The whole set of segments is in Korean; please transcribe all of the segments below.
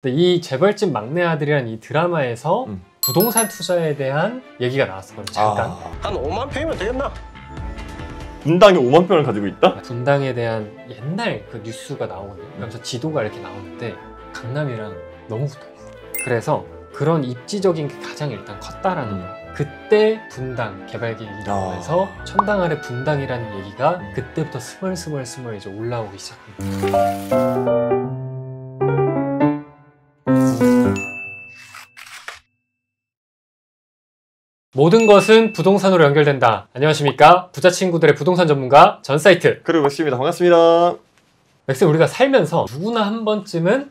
근데 이 재벌집 막내 아들이란 이 드라마에서 부동산 투자에 대한 얘기가 나왔었거든요. 잠깐. 한 5만 평이면 되겠나? 분당에 5만 평을 가지고 있다? 분당에 대한 옛날 그 뉴스가 나오거든요. 그러면서 지도가 이렇게 나오는데 강남이랑 너무 붙어있어요. 그래서 그런 입지적인 게 가장 일단 컸다라는 거. 그때 분당 개발 계획이 나오면서 천당 아래 분당이라는 얘기가 그때부터 스멀스멀 이제 올라오기 시작합니다. 모든 것은 부동산으로 연결된다. 안녕하십니까? 부자 친구들의 부동산 전문가 전사이트 그리고 맥스입니다. 반갑습니다. 맥스, 우리가 살면서 누구나 한 번쯤은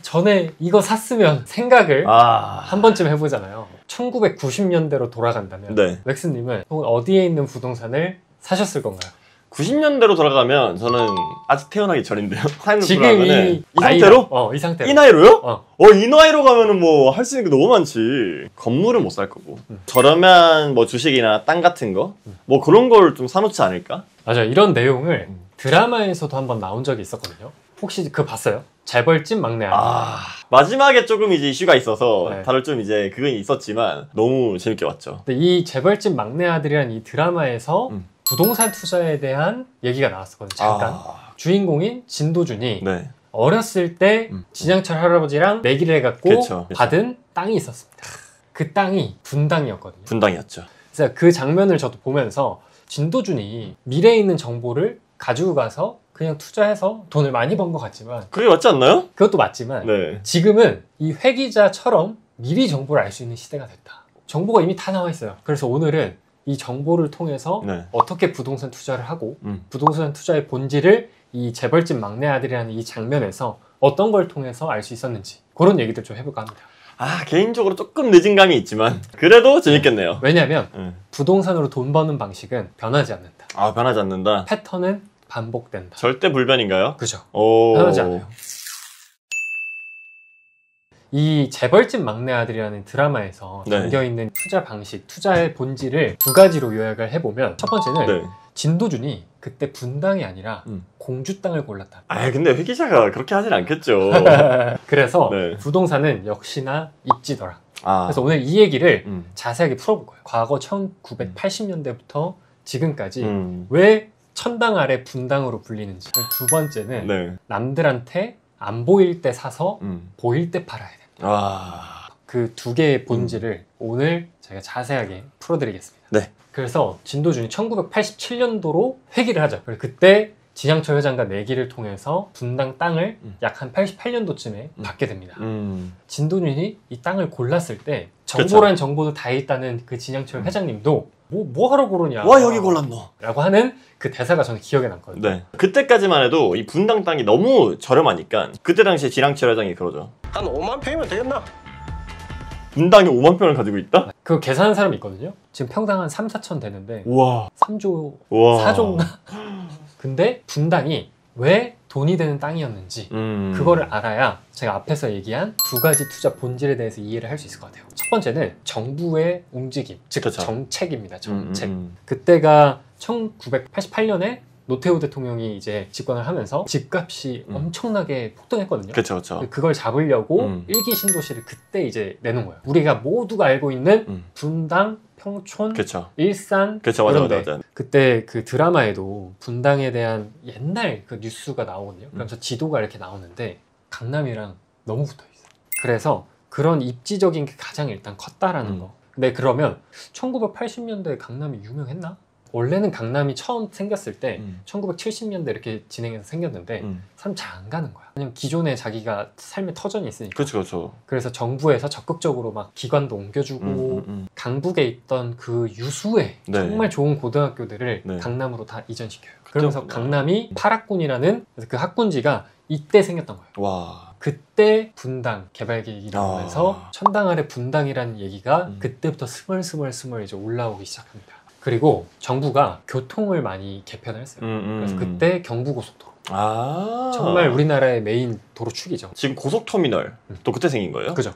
전에 이거 샀으면 생각을 한 번쯤 해보잖아요. 1990년대로 돌아간다면 맥스님은 어디에 있는 부동산을 사셨을 건가요? 90년대로 돌아가면 저는 아직 태어나기 전인데요. 지금 이 상태로? 이 상태로. 이 나이로요? 이 나이로 가면은 뭐 할 수 있는 게 너무 많지. 건물은 못 살 거고 저렴한 뭐 주식이나 땅 같은 거 뭐 그런 걸 좀 사놓지 않을까? 맞아요. 이런 내용을 드라마에서도 한번 나온 적이 있었거든요. 혹시 그거 봤어요? 재벌집 막내 아들. 마지막에 조금 이제 이슈가 있어서 다들 좀 이제 그건 있었지만 너무 재밌게 봤죠. 근데 이 재벌집 막내 아들이란 이 드라마에서 부동산 투자에 대한 얘기가 나왔었거든요. 잠깐. 주인공인 진도준이 어렸을 때 진양철 할아버지랑 내기를 해갖고 받은 땅이 있었습니다. 그 땅이 분당이었거든요. 분당이었죠. 그래서 그 장면을 저도 보면서 진도준이 미래에 있는 정보를 가지고 가서 그냥 투자해서 돈을 많이 번 것 같지만, 그게 맞지 않나요? 그것도 맞지만 지금은 이 회기자처럼 미리 정보를 알 수 있는 시대가 됐다. 정보가 이미 다 나와 있어요. 그래서 오늘은 이 정보를 통해서 어떻게 부동산 투자를 하고 부동산 투자의 본질을 이 재벌집 막내 아들이라는 이 장면에서 어떤 걸 통해서 알 수 있었는지 그런 얘기들 좀 해볼까 합니다. 개인적으로 조금 늦은 감이 있지만 그래도 재밌겠네요. 왜냐하면 부동산으로 돈 버는 방식은 변하지 않는다. 변하지 않는다. 패턴은 반복된다. 절대 불변인가요? 그죠. 변하지 않아요. 이 재벌집 막내 아들이라는 드라마에서 담겨있는 투자 방식, 투자의 본질을 두 가지로 요약을 해보면, 첫 번째는 진도준이 그때 분당이 아니라 공주 땅을 골랐다. 근데 회계자가 그렇게 하진 않겠죠. 그래서 부동산은 역시나 입지더라. 그래서 오늘 이 얘기를 자세하게 풀어볼 거예요. 과거 1980년대부터 지금까지 왜 천당 아래 분당으로 불리는지. 두 번째는 남들한테 안 보일 때 사서 보일 때 팔아야 된다. 그 두 개의 본질을 오늘 제가 자세하게 풀어드리겠습니다. 그래서 진도준이 1987년도로 회기를 하죠. 그때 진양철 회장과 내기를 통해서 분당 땅을 약 한 88년도쯤에 받게 됩니다. 진도준이 이 땅을 골랐을 때 정보란 정보도 다 있다는 그 진양철 회장님도 뭐 하러 고르냐, 와 여기 골랐노 라고 하는 그 대사가 저는 기억에 남거든요. 그때까지만 해도 이 분당 땅이 너무 저렴하니까 그때 당시에 진양철 회장이 그러죠. 한 5만 평이면 되겠나? 분당에 5만 평을 가지고 있다? 그거 계산한 사람이 있거든요. 지금 평당 한 3, 4천 되는데 3조, 4조인가? 근데 분당이 왜 돈이 되는 땅이었는지 그거를 알아야 제가 앞에서 얘기한 두 가지 투자 본질에 대해서 이해를 할 수 있을 것 같아요. 첫 번째는 정부의 움직임, 즉 정책입니다. 정책. 그때가 1988년에 노태우 대통령이 이제 집권을 하면서 집값이 엄청나게 폭등했거든요. 그걸 잡으려고 일기 신도시를 그때 이제 내놓은 거예요. 우리가 모두가 알고 있는 분당, 평촌, 일산 이런 데. 그때 그 드라마에도 분당에 대한 옛날 그 뉴스가 나오거든요. 그러면서 지도가 이렇게 나오는데 강남이랑 너무 붙어 있어요. 그래서 그런 입지적인 게 가장 일단 컸다라는 거. 근데 그러면 1980년대에 강남이 유명했나? 원래는 강남이 처음 생겼을 때 1970년대 이렇게 진행해서 생겼는데 사람 잘 안 가는 거야. 왜냐면 기존에 자기가 삶의 터전이 있으니까. 그래서 정부에서 적극적으로 막 기관도 옮겨주고 강북에 있던 그 유수의 정말 좋은 고등학교들을 강남으로 다 이전시켜요. 그러면서 강남이 파락군이라는 그 학군지가 이때 생겼던 거예요. 그때 분당 개발 계획이 나오면서 천당 아래 분당이라는 얘기가 그때부터 스멀스멀 이제 올라오기 시작합니다. 그리고 정부가 교통을 많이 개편을 했어요. 그래서 그때 경부고속도로. 정말 우리나라의 메인 도로축이죠. 지금 고속터미널 또 그때 생긴 거예요? 그죠.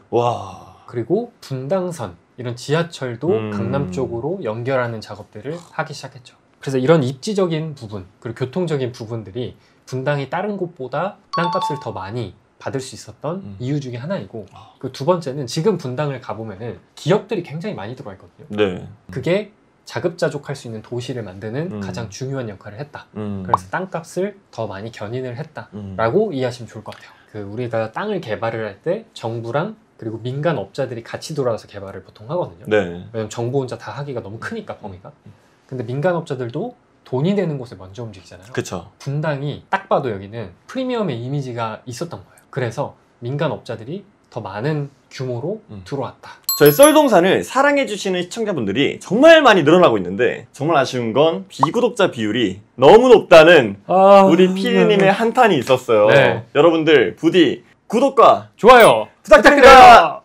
그리고 분당선, 이런 지하철도 강남 쪽으로 연결하는 작업들을 하기 시작했죠. 그래서 이런 입지적인 부분, 그리고 교통적인 부분들이 분당이 다른 곳보다 땅값을 더 많이 받을 수 있었던 이유 중에 하나이고, 그 두 번째는 지금 분당을 가보면은 기업들이 굉장히 많이 들어와 있거든요. 네. 그게 자급자족할 수 있는 도시를 만드는 가장 중요한 역할을 했다. 음. 그래서 땅값을 더 많이 견인을 했다라고 이해하시면 좋을 것 같아요. 그 우리가 땅을 개발을 할 때 정부랑 그리고 민간 업자들이 같이 돌아와서 개발을 보통 하거든요. 네. 왜냐면 정부 혼자 다 하기가 너무 크니까 범위가. 근데 민간 업자들도 돈이 되는 곳에 먼저 움직이잖아요. 그쵸. 분당이 딱 봐도 여기는 프리미엄의 이미지가 있었던 거예요. 그래서 민간 업자들이 더 많은 규모로 들어왔다. 저희 썰동산을 사랑해주시는 시청자분들이 정말 많이 늘어나고 있는데 정말 아쉬운 건 비구독자 비율이 너무 높다는 우리 피디님의 한탄이 있었어요. 네. 여러분들 부디 구독과 좋아요 부탁드립니다.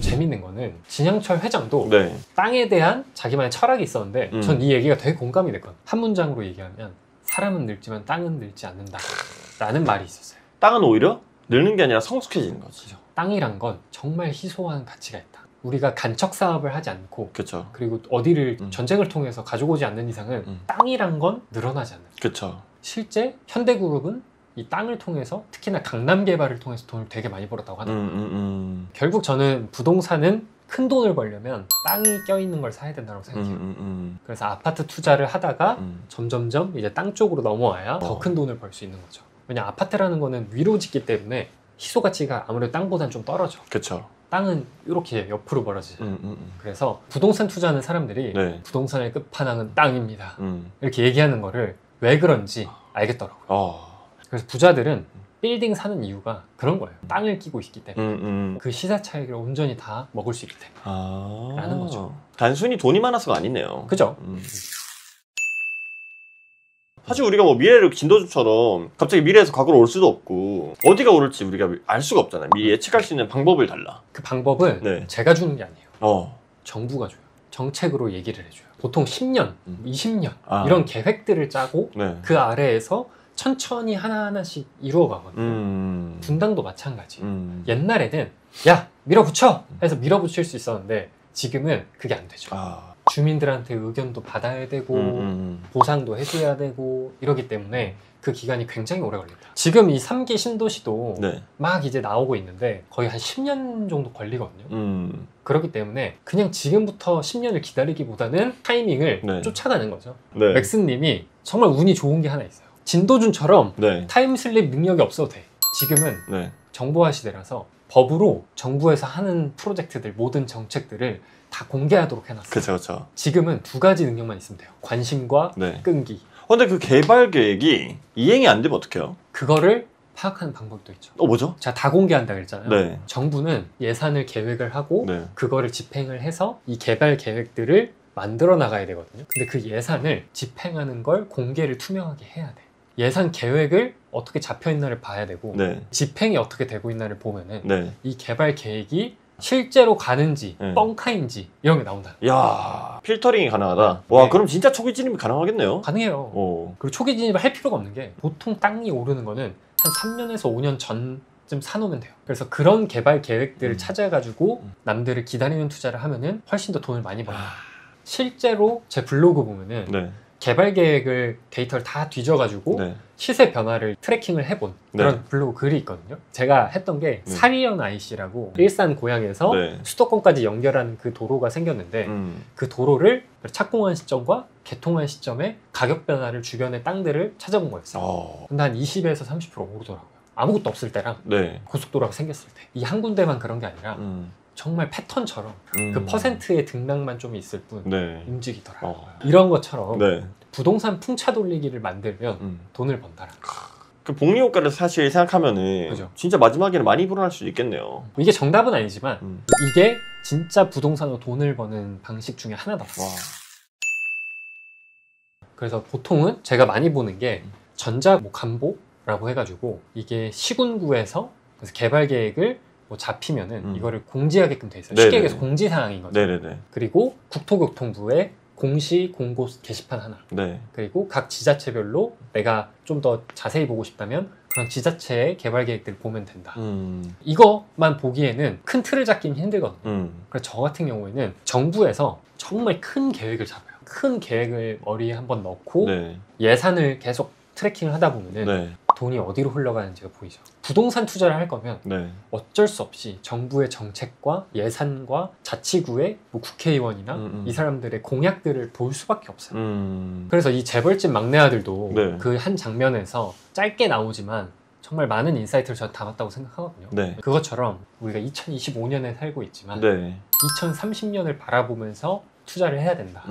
재밌는 거는 진양철 회장도 네. 땅에 대한 자기만의 철학이 있었는데 전 이 얘기가 되게 공감이 됐거든요. 한 문장으로 얘기하면 사람은 늙지만 땅은 늙지 않는다 라는 말이 있었어요. 땅은 오히려 늙는 게 아니라 성숙해지는 거지. 땅이란 건 정말 희소한 가치가 있다. 우리가 간척 사업을 하지 않고 그쵸. 그리고 어디를 전쟁을 통해서 가져오지 않는 이상은 땅이란 건 늘어나지 않는다. 그쵸. 실제 현대그룹은 이 땅을 통해서 특히나 강남 개발을 통해서 돈을 되게 많이 벌었다고 하더라고요. 결국 저는 부동산은 큰 돈을 벌려면 땅이 껴있는 걸 사야 된다고 생각해요. 그래서 아파트 투자를 하다가 점점점 이제 땅 쪽으로 넘어와야 더 큰 돈을 벌 수 있는 거죠. 왜냐면 아파트라는 거는 위로 짓기 때문에 희소 가치가 아무래도 땅보다는 좀 떨어져. 그쵸. 땅은 이렇게 옆으로 벌어지잖아요. 그래서 부동산 투자하는 사람들이 네. 부동산의 끝판왕은 땅입니다. 이렇게 얘기하는 거를 왜 그런지 알겠더라고요. 그래서 부자들은 빌딩 사는 이유가 그런 거예요. 땅을 끼고 있기 때문에. 그 시세 차익을 온전히 다 먹을 수 있기 때문에. 라는 거죠. 단순히 돈이 많아서가 아니네요. 그죠? 사실 우리가 뭐 미래를 진도주처럼 갑자기 미래에서 과거로 올 수도 없고 어디가 오를지 우리가 알 수가 없잖아요. 미리 예측할 수 있는 방법을 달라. 그 방법은 네. 제가 주는 게 아니에요. 정부가 줘요. 정책으로 얘기를 해줘요. 보통 10년, 20년 이런 계획들을 짜고 네. 그 아래에서 천천히 하나하나씩 이루어가거든요. 분당도 마찬가지. 옛날에는 야 밀어붙여! 해서 밀어붙일 수 있었는데 지금은 그게 안 되죠. 주민들한테 의견도 받아야 되고 보상도 해줘야 되고 이러기 때문에 그 기간이 굉장히 오래 걸린다. 지금 이 3기 신도시도 네. 막 이제 나오고 있는데 거의 한 10년 정도 걸리거든요. 그렇기 때문에 그냥 지금부터 10년을 기다리기보다는 타이밍을 네. 쫓아가는 거죠. 네. 맥스님이 정말 운이 좋은 게 하나 있어요. 진도준처럼 네. 타임슬립 능력이 없어도 돼. 지금은 네. 정보화 시대라서 법으로 정부에서 하는 프로젝트들 모든 정책들을 다 공개하도록 해놨어요. 그쵸. 지금은 두 가지 능력만 있으면 돼요. 관심과 네. 끈기. 근데 그 개발 계획이 이행이 안 되면 어떡해요? 그거를 파악하는 방법도 있죠. 뭐죠? 제가 다 공개한다 그랬잖아요. 네. 정부는 예산을 계획을 하고 네. 그거를 집행을 해서 이 개발 계획들을 만들어 나가야 되거든요. 근데 그 예산을 집행하는 걸 공개를 투명하게 해야 돼. 예산 계획을 어떻게 잡혀 있나를 봐야 되고 네. 집행이 어떻게 되고 있나를 보면은 네. 이 개발 계획이 실제로 가는지 네. 뻥카인지 이런 게 나온다. 야, 필터링이 가능하다. 와, 네. 그럼 진짜 초기 진입이 가능하겠네요. 가능해요. 그리고 초기 진입을 할 필요가 없는 게 보통 땅이 오르는 거는 한 3년에서 5년 전쯤 사놓으면 돼요. 그래서 그런 개발 계획들을 찾아가지고 남들을 기다리는 투자를 하면은 훨씬 더 돈을 많이 벌어요. 실제로 제 블로그 보면은 네. 개발 계획을 데이터를 다 뒤져가지고 네. 시세 변화를 트래킹을 해본 그런 네. 블로그 글이 있거든요. 제가 했던 게 네. 사리연 IC라고 일산 고향에서 네. 수도권까지 연결하는 그 도로가 생겼는데 그 도로를 착공한 시점과 개통한 시점에 가격 변화를 주변의 땅들을 찾아본 거였어요. 근데 한 20에서 30% 오르더라고요. 아무것도 없을 때랑 네. 고속도로가 생겼을 때. 이 한 군데만 그런 게 아니라 정말 패턴처럼 그 퍼센트의 등락만 좀 있을 뿐 네. 움직이더라고요. 이런 것처럼 네. 부동산 풍차 돌리기를 만들면 돈을 번다라. 그 복리효과를 사실 생각하면은 그죠. 진짜 마지막에는 많이 불어날 수 있겠네요. 이게 정답은 아니지만 이게 진짜 부동산으로 돈을 버는 방식 중에 하나다. 그래서 보통은 제가 많이 보는 게 전자 간보라고 해가지고 이게 시군구에서 그래서 개발 계획을 뭐 잡히면은 이거를 공지하게끔 돼 있어요. 네네. 쉽게 얘기해서 공지사항인 거죠. 네네네. 그리고 국토교통부에 공시 공고 게시판 하나. 네. 그리고 각 지자체별로 내가 좀 더 자세히 보고 싶다면 그런 지자체의 개발 계획들을 보면 된다. 이것만 보기에는 큰 틀을 잡기는 힘들거든요. 그래서 저 같은 경우에는 정부에서 정말 큰 계획을 잡아요. 큰 계획을 머리에 한번 넣고 네. 예산을 계속 트래킹을 하다 보면은 네. 돈이 어디로 흘러가는지가 보이죠. 부동산 투자를 할 거면 네. 어쩔 수 없이 정부의 정책과 예산과 자치구의 뭐 국회의원이나 이 사람들의 공약들을 볼 수밖에 없어요. 그래서 이 재벌집 막내 아들도 네. 그 한 장면에서 짧게 나오지만 정말 많은 인사이트를 저는 담았다고 생각하거든요. 네. 그것처럼 우리가 2025년에 살고 있지만 네. 2030년을 바라보면서 투자를 해야 된다.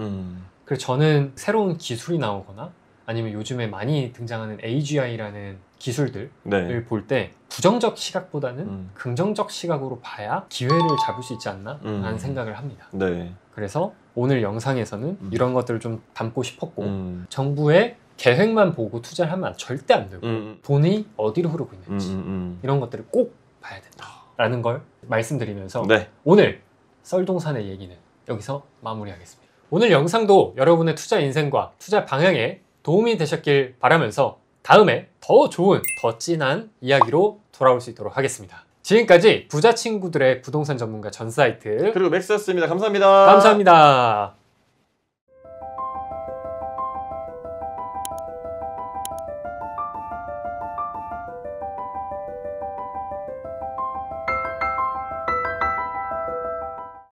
그래서 저는 새로운 기술이 나오거나 아니면 요즘에 많이 등장하는 AGI라는 기술들을 네. 볼 때 부정적 시각보다는 긍정적 시각으로 봐야 기회를 잡을 수 있지 않나? 라는 생각을 합니다. 네. 그래서 오늘 영상에서는 이런 것들을 좀 담고 싶었고 정부의 계획만 보고 투자를 하면 절대 안 되고 돈이 어디로 흐르고 있는지 이런 것들을 꼭 봐야 된다라는 걸 말씀드리면서 네. 오늘 썰동산의 얘기는 여기서 마무리하겠습니다. 오늘 영상도 여러분의 투자 인생과 투자 방향에 도움이 되셨길 바라면서 다음에 더 좋은, 더 진한 이야기로 돌아올 수 있도록 하겠습니다. 지금까지 부자 친구들의 부동산 전문가 전 사이트 그리고 맥스였습니다. 감사합니다. 감사합니다.